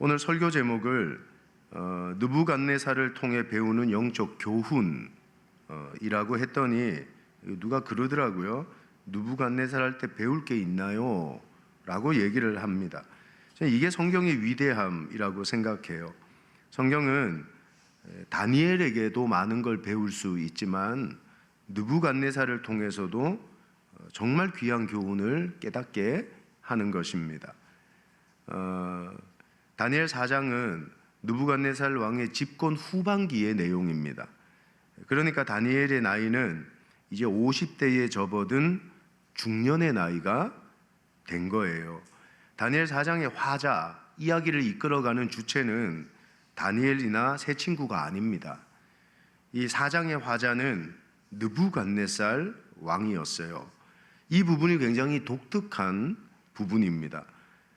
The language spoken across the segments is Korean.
오늘 설교 제목을 느부갓네살을 통해 배우는 영적 교훈이라고 했더니 누가 그러더라고요. 느부갓네살 할 때 배울 게 있나요? 라고 얘기를 합니다. 저는 이게 성경의 위대함이라고 생각해요. 성경은 다니엘에게도 많은 걸 배울 수 있지만 느부갓네살을 통해서도 정말 귀한 교훈을 깨닫게 하는 것입니다. 다니엘 4장은 느부갓네살 왕의 집권 후반기의 내용입니다. 그러니까 다니엘의 나이는 이제 50대에 접어든 중년의 나이가 된 거예요. 다니엘 4장의 화자, 이야기를 이끌어가는 주체는 다니엘이나 세 친구가 아닙니다. 이 4장의 화자는 느부갓네살 왕이었어요. 이 부분이 굉장히 독특한 부분입니다.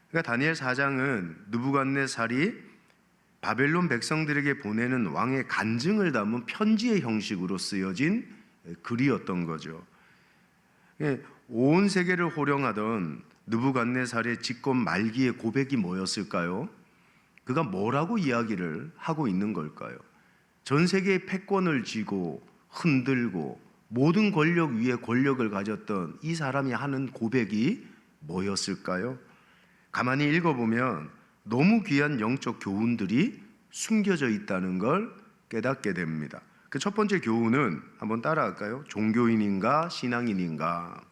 그러니까 다니엘 4장은 느부갓네살이 바벨론 백성들에게 보내는 왕의 간증을 담은 편지의 형식으로 쓰여진 글이었던 거죠. 온 세계를 호령하던 느부갓네살의 집권 말기의 고백이 뭐였을까요? 그가 뭐라고 이야기를 하고 있는 걸까요? 전 세계의 패권을 쥐고 흔들고 모든 권력 위에 권력을 가졌던 이 사람이 하는 고백이 뭐였을까요? 가만히 읽어보면 너무 귀한 영적 교훈들이 숨겨져 있다는 걸 깨닫게 됩니다. 그 첫 번째 교훈은 한번 따라할까요? 종교인인가 신앙인인가?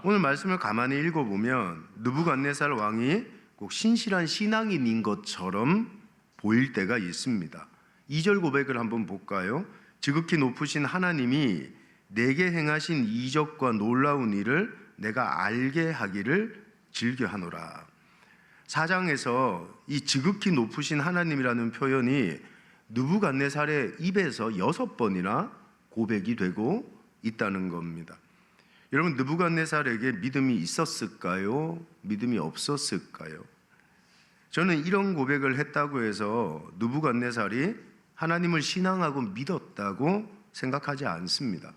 오늘 말씀을 가만히 읽어보면 느부갓네살 왕이 꼭 신실한 신앙인인 것처럼 보일 때가 있습니다. 2절 고백을 한번 볼까요? 지극히 높으신 하나님이 내게 행하신 이적과 놀라운 일을 내가 알게 하기를 즐겨하노라. 4장에서 이 지극히 높으신 하나님이라는 표현이 느부갓네살의 입에서 6번이나 고백이 되고 있다는 겁니다. 여러분, 느부갓네살에게 믿음이 있었을까요? 믿음이 없었을까요? 저는 이런 고백을 했다고 해서 느부갓네살이 하나님을 신앙하고 믿었다고 생각하지 않습니다.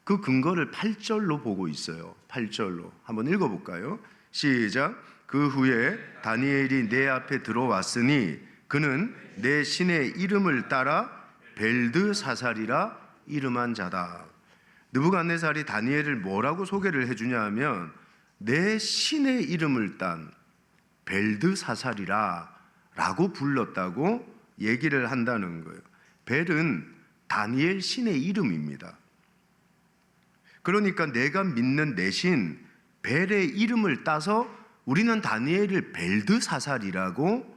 그 근거를 8절로 보고 있어요. 8절로 한번 읽어볼까요? 시작. 그 후에 다니엘이 내 앞에 들어왔으니 그는 내 신의 이름을 따라 벨드사살이라 이름한 자다. 느부갓네살이 다니엘을 뭐라고 소개를 해주냐 하면 내 신의 이름을 딴 벨드사살이라 라고 불렀다고 얘기를 한다는 거예요. 벨은 다니엘 신의 이름입니다. 그러니까 내가 믿는 내 신 벨의 이름을 따서 우리는 다니엘을 벨드사살이라고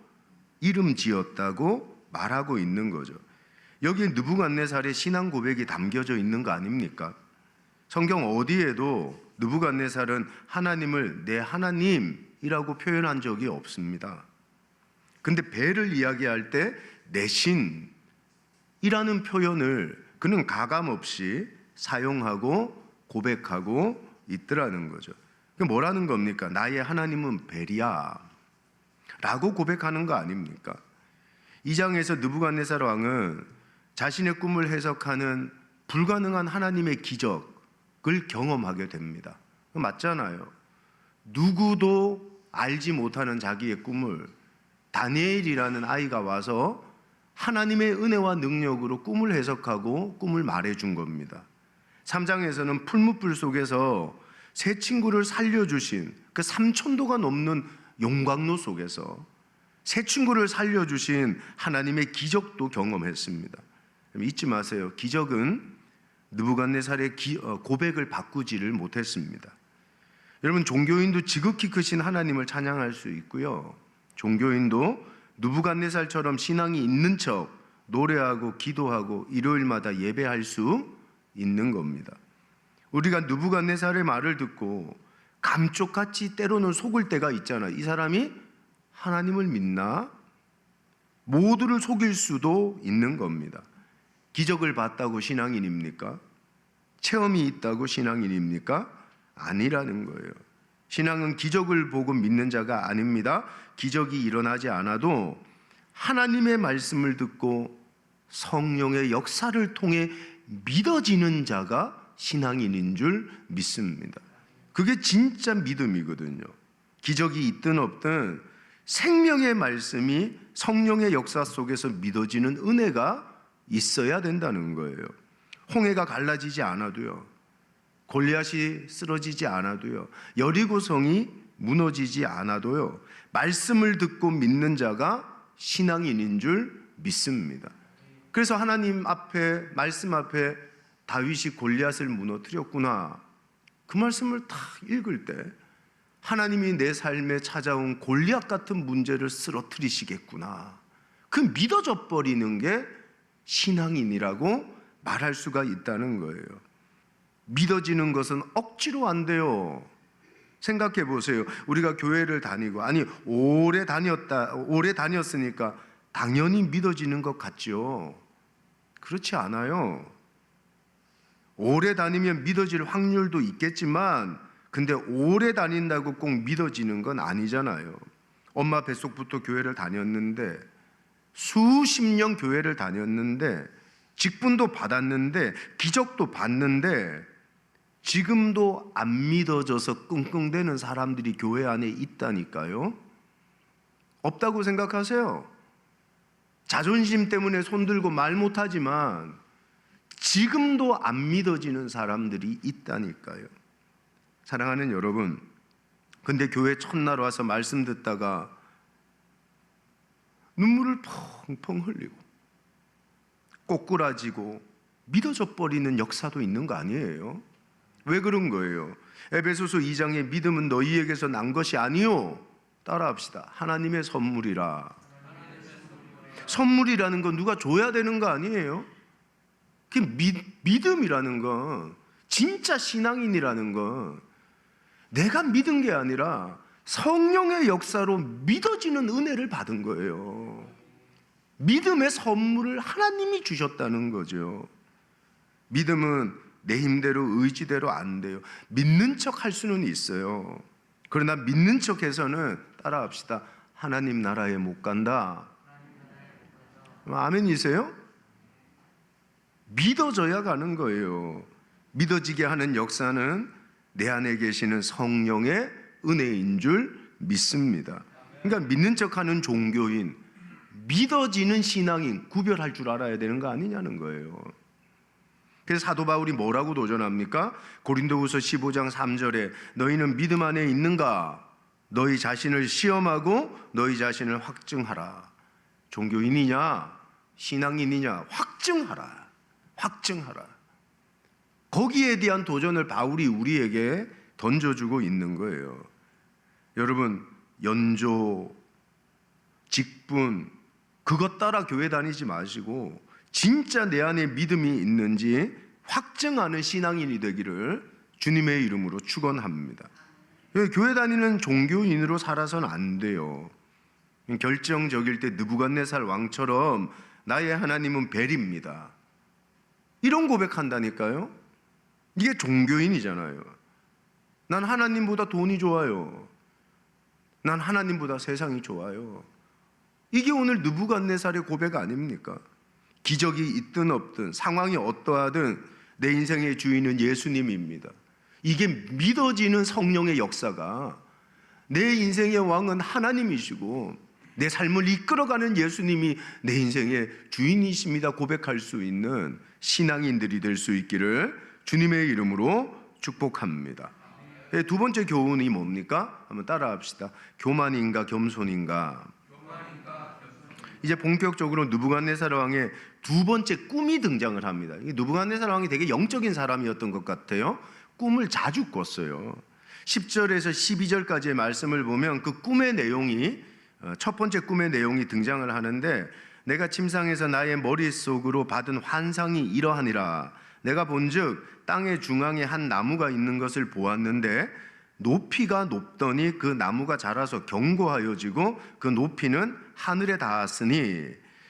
이름 지었다고 말하고 있는 거죠. 여기 느부갓네살의 신앙 고백이 담겨져 있는 거 아닙니까? 성경 어디에도 느부갓네살은 하나님을 내 하나님이라고 표현한 적이 없습니다. 근데 벨을 이야기할 때 내 신이라는 표현을 그는 가감없이 사용하고 고백하고 있더라는 거죠. 뭐라는 겁니까? 나의 하나님은 벨이야 라고 고백하는 거 아닙니까? 2장에서 느부갓네살 왕은 자신의 꿈을 해석하는 불가능한 하나님의 기적을 경험하게 됩니다. 맞잖아요. 누구도 알지 못하는 자기의 꿈을 다니엘이라는 아이가 와서 하나님의 은혜와 능력으로 꿈을 해석하고 꿈을 말해준 겁니다. 3장에서는 풀무불 속에서 세 친구를 살려주신 그 3,000도가 넘는 용광로 속에서 세 친구를 살려주신 하나님의 기적도 경험했습니다. 잊지 마세요. 기적은 느부갓네살의 고백을 바꾸지를 못했습니다. 여러분, 종교인도 지극히 크신 하나님을 찬양할 수 있고요. 종교인도 느부갓네살처럼 신앙이 있는 척 노래하고 기도하고 일요일마다 예배할 수 있는 겁니다. 우리가 느부갓네살의 말을 듣고 감쪽같이 때로는 속을 때가 있잖아요. 이 사람이 하나님을 믿나? 모두를 속일 수도 있는 겁니다. 기적을 봤다고 신앙인입니까? 체험이 있다고 신앙인입니까? 아니라는 거예요. 신앙은 기적을 보고 믿는 자가 아닙니다. 기적이 일어나지 않아도 하나님의 말씀을 듣고 성령의 역사를 통해 믿어지는 자가 신앙인인 줄 믿습니다. 그게 진짜 믿음이거든요. 기적이 있든 없든 생명의 말씀이 성령의 역사 속에서 믿어지는 은혜가 있어야 된다는 거예요. 홍해가 갈라지지 않아도요, 골리앗이 쓰러지지 않아도요, 여리고성이 무너지지 않아도요, 말씀을 듣고 믿는 자가 신앙인인 줄 믿습니다. 그래서 하나님 앞에, 말씀 앞에 다윗이 골리앗을 무너뜨렸구나, 그 말씀을 딱 읽을 때 하나님이 내 삶에 찾아온 골리앗 같은 문제를 쓰러뜨리시겠구나, 그 믿어져 버리는 게 신앙인이라고 말할 수가 있다는 거예요. 믿어지는 것은 억지로 안 돼요. 생각해 보세요. 우리가 교회를 다니고, 아니 오래 다녔으니까 당연히 믿어지는 것 같죠? 그렇지 않아요. 오래 다니면 믿어질 확률도 있겠지만, 근데 오래 다닌다고 꼭 믿어지는 건 아니잖아요. 엄마 뱃속부터 교회를 다녔는데, 수십 년 교회를 다녔는데, 직분도 받았는데, 기적도 봤는데, 지금도 안 믿어져서 끙끙대는 사람들이 교회 안에 있다니까요. 없다고 생각하세요? 자존심 때문에 손들고 말 못하지만 지금도 안 믿어지는 사람들이 있다니까요. 사랑하는 여러분, 근데 교회 첫날 와서 말씀 듣다가 눈물을 펑펑 흘리고 꼬꾸라지고 믿어져 버리는 역사도 있는 거 아니에요? 왜 그런 거예요? 에베소서 2장에 믿음은 너희에게서 난 것이 아니요, 따라합시다, 하나님의 선물이라. 선물이라는 건 누가 줘야 되는 거 아니에요? 그 믿음이라는 건, 진짜 신앙인이라는 건 내가 믿은 게 아니라 성령의 역사로 믿어지는 은혜를 받은 거예요. 믿음의 선물을 하나님이 주셨다는 거죠. 믿음은 내 힘대로 의지대로 안 돼요. 믿는 척 할 수는 있어요. 그러나 믿는 척 해서는, 따라합시다, 하나님 나라에 못 간다. 아멘이세요? 믿어져야 가는 거예요. 믿어지게 하는 역사는 내 안에 계시는 성령의 은혜인 줄 믿습니다. 그러니까 믿는 척하는 종교인, 믿어지는 신앙인 구별할 줄 알아야 되는 거 아니냐는 거예요. 그래서 사도 바울이 뭐라고 도전합니까? 고린도후서 15장 3절에 너희는 믿음 안에 있는가? 너희 자신을 시험하고 너희 자신을 확증하라. 종교인이냐 신앙인이냐 확증하라. 확증하라. 거기에 대한 도전을 바울이 우리에게 던져주고 있는 거예요. 여러분, 연조, 직분, 그것 따라 교회 다니지 마시고 진짜 내 안에 믿음이 있는지 확증하는 신앙인이 되기를 주님의 이름으로 축원합니다. 교회 다니는 종교인으로 살아서는 안 돼요. 결정적일 때 느부갓네살 왕처럼 나의 하나님은 벨입니다, 이런 고백한다니까요. 이게 종교인이잖아요. 난 하나님보다 돈이 좋아요. 난 하나님보다 세상이 좋아요. 이게 오늘 느부갓네살의 고백 아닙니까? 기적이 있든 없든 상황이 어떠하든 내 인생의 주인은 예수님입니다. 이게 믿어지는 성령의 역사가, 내 인생의 왕은 하나님이시고 내 삶을 이끌어가는 예수님이 내 인생의 주인이십니다 고백할 수 있는 신앙인들이 될 수 있기를 주님의 이름으로 축복합니다. 두 번째 교훈이 뭡니까? 한번 따라합시다. 교만인가 겸손인가? 이제 본격적으로 느부갓네살 왕의 두 번째 꿈이 등장을 합니다. 느부갓네살 왕이 되게 영적인 사람이었던 것 같아요. 꿈을 자주 꿨어요. 10절에서 12절까지의 말씀을 보면 그 꿈의 내용이, 첫 번째 꿈의 내용이 등장을 하는데, 내가 침상에서 나의 머릿속으로 받은 환상이 이러하니라. 내가 본즉 땅의 중앙에 한 나무가 있는 것을 보았는데 높이가 높더니 그 나무가 자라서 견고하여지고 그 높이는 하늘에 닿았으니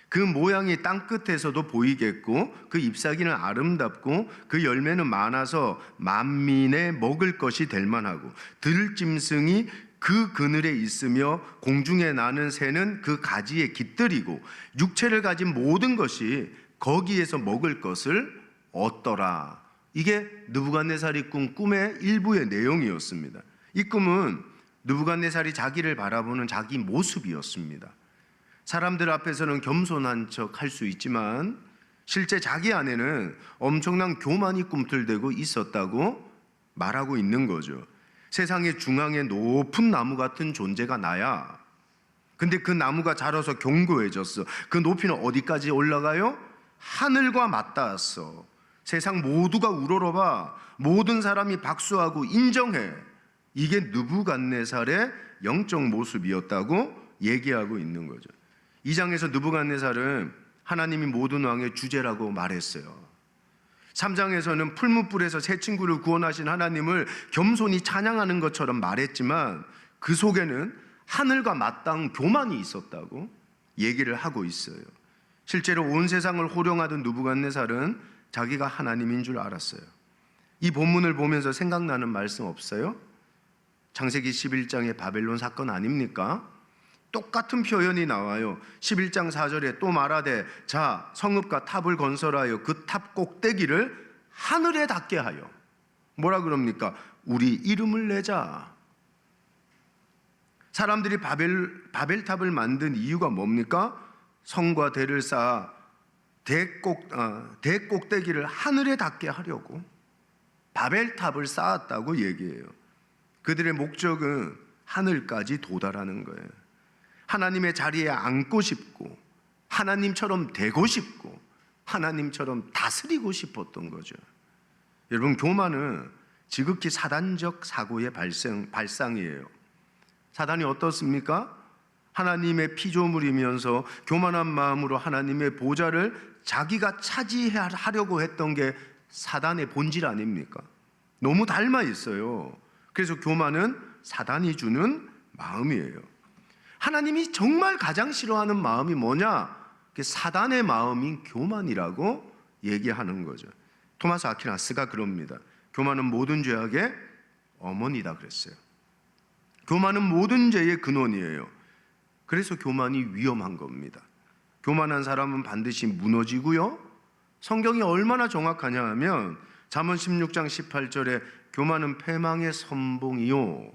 그 모양이 땅 끝에서도 보이겠고 그 잎사귀는 아름답고 그 열매는 많아서 만민의 먹을 것이 될 만하고 들짐승이 그 그늘에 있으며 공중에 나는 새는 그 가지에 깃들이고 육체를 가진 모든 것이 거기에서 먹을 것을 얻더라. 이게 느부갓네살이 꾼 꿈의 일부의 내용이었습니다. 이 꿈은 느부갓네살이 자기를 바라보는 자기 모습이었습니다. 사람들 앞에서는 겸손한 척 할 수 있지만 실제 자기 안에는 엄청난 교만이 꿈틀대고 있었다고 말하고 있는 거죠. 세상의 중앙에 높은 나무 같은 존재가 나야. 근데 그 나무가 자라서 견고해졌어. 그 높이는 어디까지 올라가요? 하늘과 맞닿았어. 세상 모두가 우러러봐. 모든 사람이 박수하고 인정해. 이게 느부갓네살의 영적 모습이었다고 얘기하고 있는 거죠. 2장에서 느부갓네살은 하나님이 모든 왕의 주제라고 말했어요. 3장에서는 풀무불에서 새 친구를 구원하신 하나님을 겸손히 찬양하는 것처럼 말했지만 그 속에는 하늘과 맞닿은 교만이 있었다고 얘기를 하고 있어요. 실제로 온 세상을 호령하던 느부갓네살은 자기가 하나님인 줄 알았어요. 이 본문을 보면서 생각나는 말씀 없어요? 창세기 11장의 바벨론 사건 아닙니까? 똑같은 표현이 나와요. 11장 4절에 또 말하되 자 성읍과 탑을 건설하여 그 탑 꼭대기를 하늘에 닿게 하여. 뭐라 그럽니까? 우리 이름을 내자. 사람들이 바벨탑을 만든 이유가 뭡니까? 성과 대를 쌓아 대 꼭대기를 하늘에 닿게 하려고 바벨탑을 쌓았다고 얘기해요. 그들의 목적은 하늘까지 도달하는 거예요. 하나님의 자리에 앉고 싶고 하나님처럼 되고 싶고 하나님처럼 다스리고 싶었던 거죠. 여러분, 교만은 지극히 사단적 사고의 발상이에요. 사단이 어떻습니까? 하나님의 피조물이면서 교만한 마음으로 하나님의 보좌를 자기가 차지하려고 했던 게 사단의 본질 아닙니까? 너무 닮아 있어요. 그래서 교만은 사단이 주는 마음이에요. 하나님이 정말 가장 싫어하는 마음이 뭐냐? 사단의 마음인 교만이라고 얘기하는 거죠. 토마스 아퀴나스가 그럽니다. 교만은 모든 죄악의 어머니다 그랬어요. 교만은 모든 죄의 근원이에요. 그래서 교만이 위험한 겁니다. 교만한 사람은 반드시 무너지고요. 성경이 얼마나 정확하냐 하면 잠언 16장 18절에 교만은 패망의 선봉이요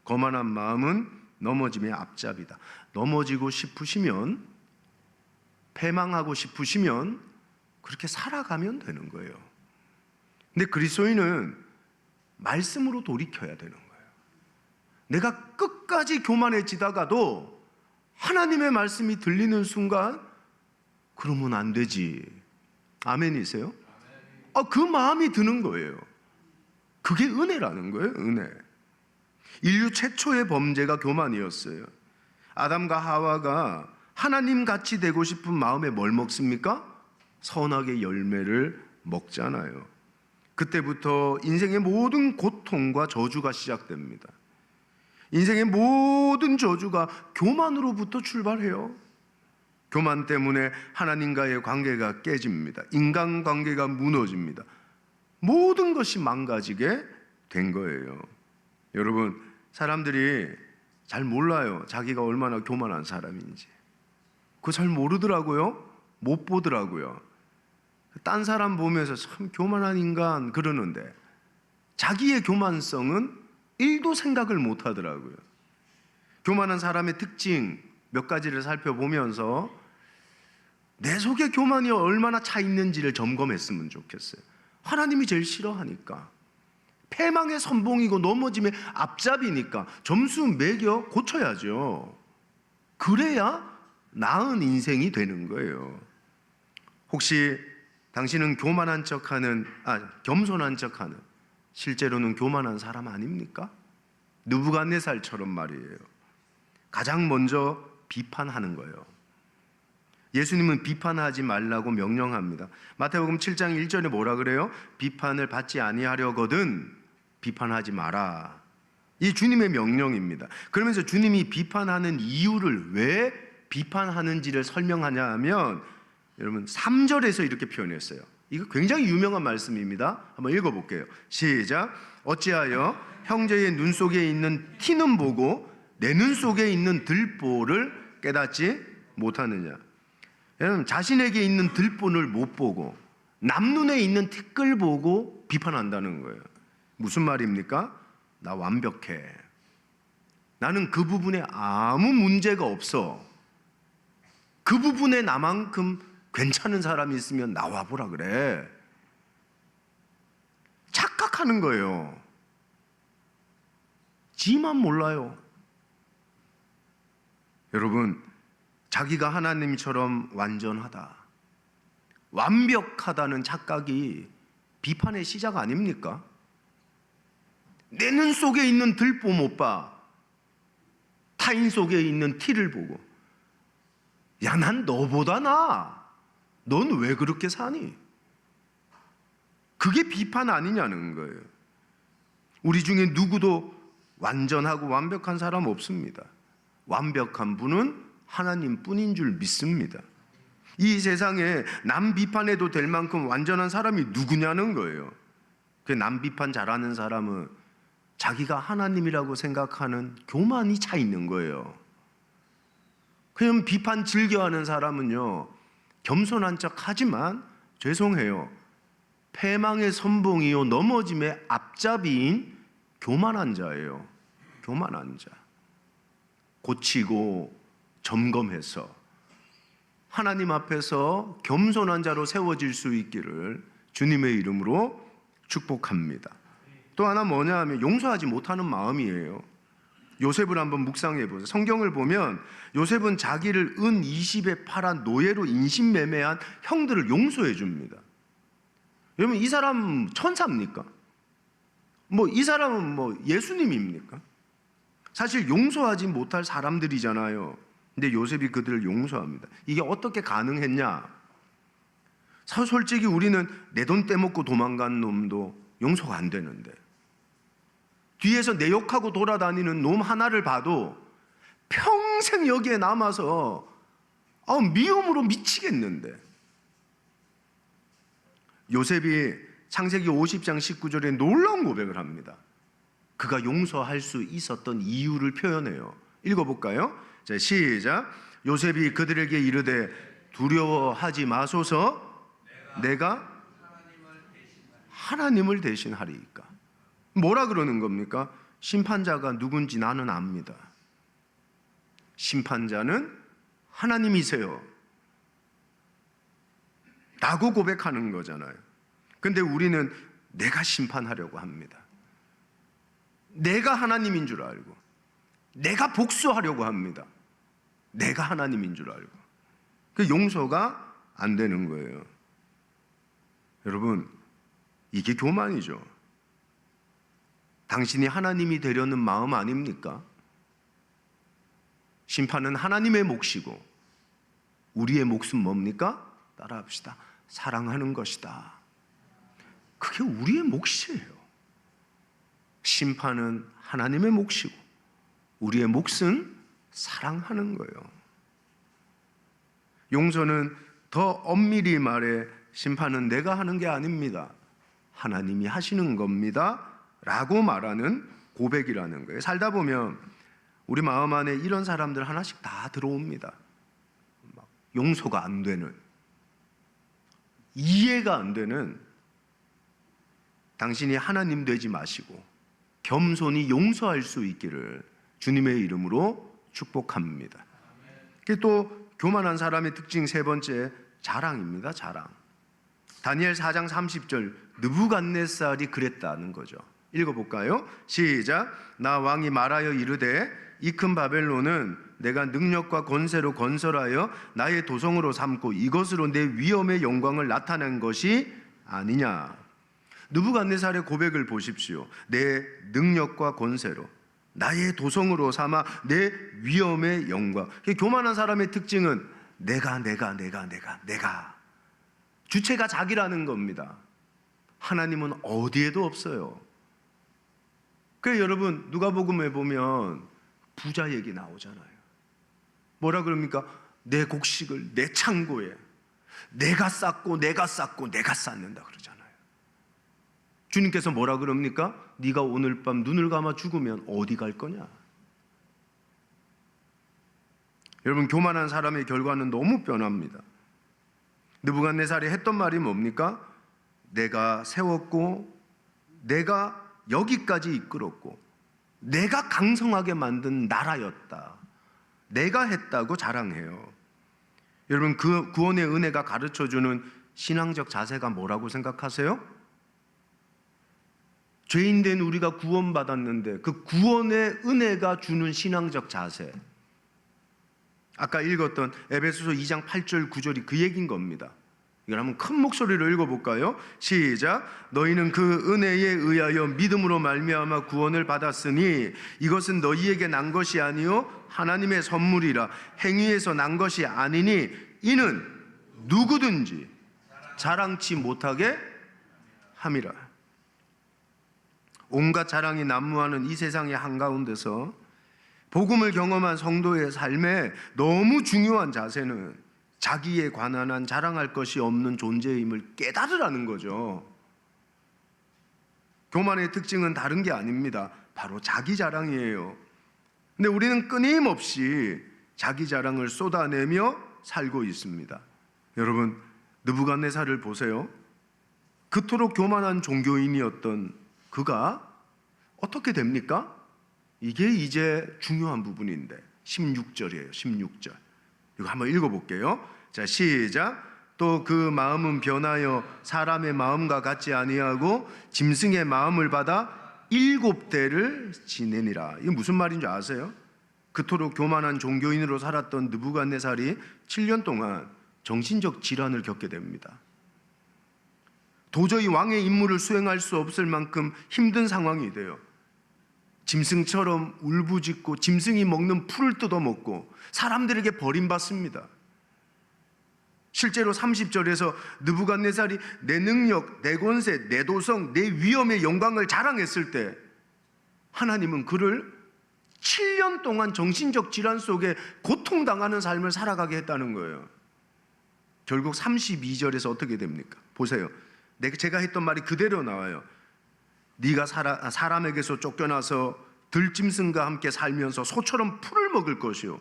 거만한 마음은 넘어짐의 앞잡이다. 넘어지고 싶으시면, 패망하고 싶으시면 그렇게 살아가면 되는 거예요. 근데 그리스도인은 말씀으로 돌이켜야 되는 거예요. 내가 끝까지 교만해지다가도 하나님의 말씀이 들리는 순간 그러면 안 되지. 아멘이세요? 그 마음이 드는 거예요. 그게 은혜라는 거예요. 은혜. 인류 최초의 범죄가 교만이었어요. 아담과 하와가 하나님같이 되고 싶은 마음에 뭘 먹습니까? 선악의 열매를 먹잖아요. 그때부터 인생의 모든 고통과 저주가 시작됩니다. 인생의 모든 저주가 교만으로부터 출발해요. 교만 때문에 하나님과의 관계가 깨집니다. 인간관계가 무너집니다. 모든 것이 망가지게 된 거예요. 여러분, 사람들이 잘 몰라요. 자기가 얼마나 교만한 사람인지. 그거 잘 모르더라고요. 못 보더라고요. 딴 사람 보면서 참 교만한 인간 그러는데 자기의 교만성은 1도 생각을 못 하더라고요. 교만한 사람의 특징 몇 가지를 살펴보면서 내 속에 교만이 얼마나 차 있는지를 점검했으면 좋겠어요. 하나님이 제일 싫어하니까. 패망의 선봉이고 넘어짐의 앞잡이니까 점수 매겨 고쳐야죠. 그래야 나은 인생이 되는 거예요. 혹시 당신은 교만한 척하는, 겸손한 척하는, 실제로는 교만한 사람 아닙니까? 느부갓네살처럼 말이에요. 가장 먼저 비판하는 거예요. 예수님은 비판하지 말라고 명령합니다. 마태복음 7장 1절에 뭐라 그래요? 비판을 받지 아니하려거든 비판하지 마라. 이 주님의 명령입니다. 그러면서 주님이 비판하는 이유를 왜 비판하는지를 설명하냐 하면 여러분 3절에서 이렇게 표현했어요. 이거 굉장히 유명한 말씀입니다. 한번 읽어볼게요. 시작. 어찌하여 형제의 눈 속에 있는 티는 보고 내 눈 속에 있는 들보를 깨닫지 못하느냐. 여러분, 자신에게 있는 들본을 못 보고 남 눈에 있는 티끌 보고 비판한다는 거예요. 무슨 말입니까? 나 완벽해. 나는 그 부분에 아무 문제가 없어. 그 부분에 나만큼 괜찮은 사람이 있으면 나와보라 그래. 착각하는 거예요. 지만 몰라요. 여러분, 자기가 하나님처럼 완전하다, 완벽하다는 착각이 비판의 시작 아닙니까? 내 눈 속에 있는 들보 못 봐. 타인 속에 있는 티를 보고, 야, 난 너보다 나아. 넌 왜 그렇게 사니? 그게 비판 아니냐는 거예요. 우리 중에 누구도 완전하고 완벽한 사람 없습니다. 완벽한 분은 하나님 뿐인 줄 믿습니다. 이 세상에 남 비판해도 될 만큼 완전한 사람이 누구냐는 거예요. 그 남 비판 잘하는 사람은 자기가 하나님이라고 생각하는 교만이 차 있는 거예요. 그냥 비판 즐겨하는 사람은요, 겸손한 척 하지만 죄송해요, 패망의 선봉이요 넘어짐의 앞잡이인 교만한 자예요. 교만한 자. 고치고 점검해서 하나님 앞에서 겸손한 자로 세워질 수 있기를 주님의 이름으로 축복합니다. 또 하나 뭐냐 하면 용서하지 못하는 마음이에요. 요셉을 한번 묵상해 보세요. 성경을 보면 요셉은 자기를 은 20에 팔아 노예로 인신매매한 형들을 용서해 줍니다. 여러분, 이 사람 천사입니까? 이 사람은 예수님입니까? 사실 용서하지 못할 사람들이잖아요. 근데 요셉이 그들을 용서합니다. 이게 어떻게 가능했냐? 솔직히 우리는 내 돈 떼먹고 도망간 놈도 용서가 안 되는데, 뒤에서 내 욕하고 돌아다니는 놈 하나를 봐도 평생 여기에 남아서 미움으로 미치겠는데, 요셉이 창세기 50장 19절에 놀라운 고백을 합니다. 그가 용서할 수 있었던 이유를 표현해요. 읽어볼까요? 자, 시작. 요셉이 그들에게 이르되 두려워하지 마소서, 내가 하나님을 대신하리이까. 뭐라 그러는 겁니까? 심판자가 누군지 나는 압니다. 심판자는 하나님이세요 라고 고백하는 거잖아요. 근데 우리는 내가 심판하려고 합니다. 내가 하나님인 줄 알고, 내가 복수하려고 합니다. 내가 하나님인 줄 알고. 그 용서가 안 되는 거예요. 여러분, 이게 교만이죠. 당신이 하나님이 되려는 마음 아닙니까? 심판은 하나님의 몫이고 우리의 몫은 뭡니까? 따라합시다. 사랑하는 것이다. 그게 우리의 몫이에요. 심판은 하나님의 몫이고 우리의 몫은 사랑하는 거예요. 용서는 더 엄밀히 말해 심판은 내가 하는 게 아닙니다. 하나님이 하시는 겁니다 라고 말하는 고백이라는 거예요. 살다 보면 우리 마음 안에 이런 사람들 하나씩 다 들어옵니다. 용서가 안 되는, 이해가 안 되는, 당신이 하나님 되지 마시고 겸손히 용서할 수 있기를 주님의 이름으로 축복합니다. 또 교만한 사람의 특징 세 번째, 자랑입니다. 자랑. 다니엘 4장 30절, 느부갓네살이 그랬다는 거죠. 읽어볼까요? 시작. 나 왕이 말하여 이르되 이 큰 바벨론은 내가 능력과 권세로 건설하여 나의 도성으로 삼고 이것으로 내 위엄의 영광을 나타낸 것이 아니냐. 느부갓네살의 고백을 보십시오. 내 능력과 권세로 나의 도성으로 삼아 내 위엄의 영광. 교만한 사람의 특징은 내가 주체가 자기라는 겁니다. 하나님은 어디에도 없어요. 그래서 여러분, 누가복음에 보면 부자 얘기 나오잖아요. 뭐라 그럽니까? 내 곡식을 내 창고에 내가 쌓고 쌓는다 그러잖아요. 주님께서 뭐라 그럽니까? 네가 오늘 밤 눈을 감아 죽으면 어디 갈 거냐? 여러분, 교만한 사람의 결과는 너무 뻔합니다. 느부갓네살이 했던 말이 뭡니까? 내가 세웠고 내가 여기까지 이끌었고 내가 강성하게 만든 나라였다, 내가 했다고 자랑해요. 여러분, 그 구원의 은혜가 가르쳐주는 신앙적 자세가 뭐라고 생각하세요? 죄인된 우리가 구원받았는데 그 구원의 은혜가 주는 신앙적 자세, 아까 읽었던 에베소서 2장 8절 9절이 그 얘기인 겁니다. 이걸 한번 큰 목소리로 읽어볼까요? 시작. 너희는 그 은혜에 의하여 믿음으로 말미암아 구원을 받았으니 이것은 너희에게 난 것이 아니요 하나님의 선물이라. 행위에서 난 것이 아니니 이는 누구든지 자랑치 못하게 함이라. 온갖 자랑이 난무하는 이 세상의 한가운데서 복음을 경험한 성도의 삶에 너무 중요한 자세는 자기에 관한 한 자랑할 것이 없는 존재임을 깨달으라는 거죠. 교만의 특징은 다른 게 아닙니다. 바로 자기 자랑이에요. 근데 우리는 끊임없이 자기 자랑을 쏟아내며 살고 있습니다. 여러분, 느부갓네살을 보세요. 그토록 교만한 종교인이었던 그가 어떻게 됩니까? 이게 이제 중요한 부분인데 16절이에요. 16절. 이거 한번 읽어볼게요. 자, 시작. 또 그 마음은 변하여 사람의 마음과 같지 아니하고 짐승의 마음을 받아 7대를 지내니라. 이게 무슨 말인 줄 아세요? 그토록 교만한 종교인으로 살았던 느부갓네살이 7년 동안 정신적 질환을 겪게 됩니다. 도저히 왕의 임무를 수행할 수 없을 만큼 힘든 상황이 돼요. 짐승처럼 울부짖고 짐승이 먹는 풀을 뜯어먹고 사람들에게 버림받습니다. 실제로 30절에서 느부갓네살이 내 능력, 내 권세, 내 도성, 내 위엄의 영광을 자랑했을 때 하나님은 그를 7년 동안 정신적 질환 속에 고통당하는 삶을 살아가게 했다는 거예요. 결국 32절에서 어떻게 됩니까? 보세요. 제가 했던 말이 그대로 나와요. 네가 사람에게서 쫓겨나서 들짐승과 함께 살면서 소처럼 풀을 먹을 것이요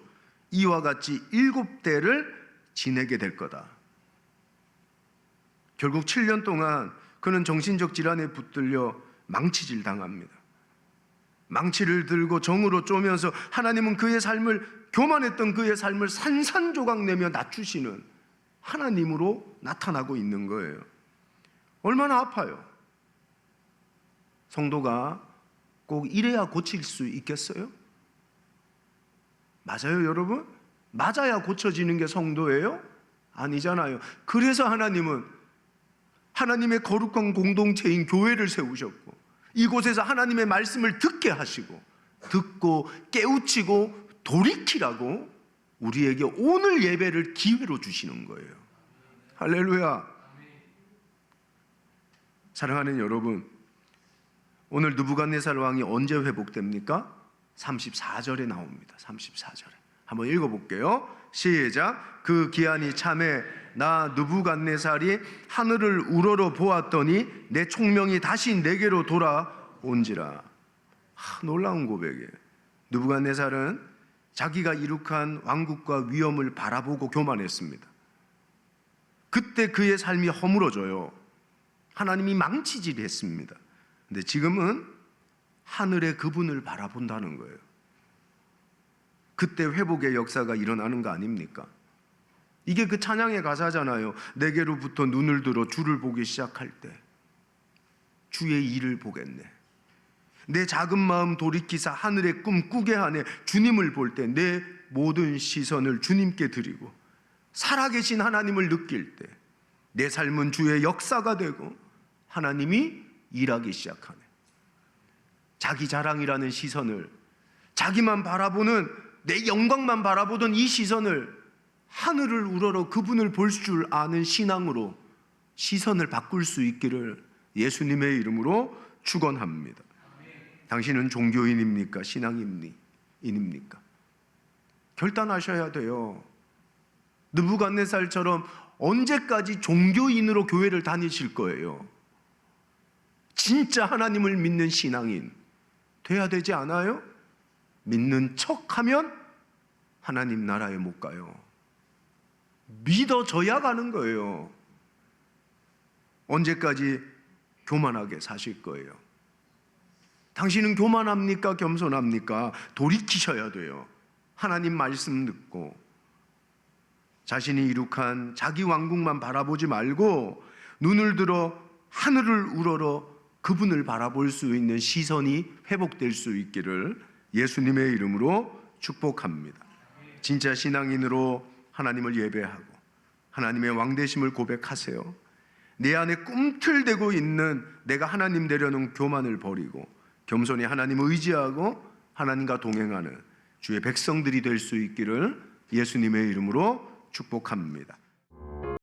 이와 같이 7대를 지내게 될 거다. 결국 7년 동안 그는 정신적 질환에 붙들려 망치질 당합니다. 망치를 들고 정으로 쪼면서 하나님은 그의 삶을, 교만했던 그의 삶을 산산조각 내며 낮추시는 하나님으로 나타나고 있는 거예요. 얼마나 아파요. 성도가 꼭 이래야 고칠 수 있겠어요? 맞아요, 여러분? 맞아야 고쳐지는 게 성도예요? 아니잖아요. 그래서 하나님은 하나님의 거룩한 공동체인 교회를 세우셨고 이곳에서 하나님의 말씀을 듣게 하시고 듣고 깨우치고 돌이키라고 우리에게 오늘 예배를 기회로 주시는 거예요. 할렐루야. 사랑하는 여러분, 오늘 느부갓네살 왕이 언제 회복됩니까? 34절에 나옵니다. 34절에. 한번 읽어볼게요. 시작. 그 기한이 참에 나 느부갓네살이 하늘을 우러러 보았더니 내 총명이 다시 내게로 돌아온지라. 놀라운 고백이에요. 느부갓네살은 자기가 이룩한 왕국과 위엄을 바라보고 교만했습니다. 그때 그의 삶이 허물어져요. 하나님이 망치질했습니다. 근데 지금은 하늘의 그분을 바라본다는 거예요. 그때 회복의 역사가 일어나는 거 아닙니까? 이게 그 찬양의 가사잖아요. 내게로부터 눈을 들어 주를 보기 시작할 때 주의 일을 보겠네. 내 작은 마음 돌이키사 하늘의 꿈 꾸게 하네. 주님을 볼 때 내 모든 시선을 주님께 드리고 살아계신 하나님을 느낄 때 내 삶은 주의 역사가 되고 하나님이 일하기 시작하네. 자기 자랑이라는 시선을, 자기만 바라보는, 내 영광만 바라보던 이 시선을 하늘을 우러러 그분을 볼 줄 아는 신앙으로 시선을 바꿀 수 있기를 예수님의 이름으로 축원합니다. 당신은 종교인입니까? 신앙인입니까? 결단하셔야 돼요. 느부갓네살처럼 언제까지 종교인으로 교회를 다니실 거예요? 진짜 하나님을 믿는 신앙인 돼야 되지 않아요? 믿는 척하면 하나님 나라에 못 가요. 믿어져야 가는 거예요. 언제까지 교만하게 사실 거예요? 당신은 교만합니까? 겸손합니까? 돌이키셔야 돼요. 하나님 말씀 듣고 자신이 이룩한 자기 왕국만 바라보지 말고 눈을 들어 하늘을 우러러 그분을 바라볼 수 있는 시선이 회복될 수 있기를 예수님의 이름으로 축복합니다. 진짜 신앙인으로 하나님을 예배하고 하나님의 왕되심을 고백하세요. 내 안에 꿈틀대고 있는 내가 하나님 되려는 교만을 버리고 겸손히 하나님을 의지하고 하나님과 동행하는 주의 백성들이 될 수 있기를 예수님의 이름으로 축복합니다.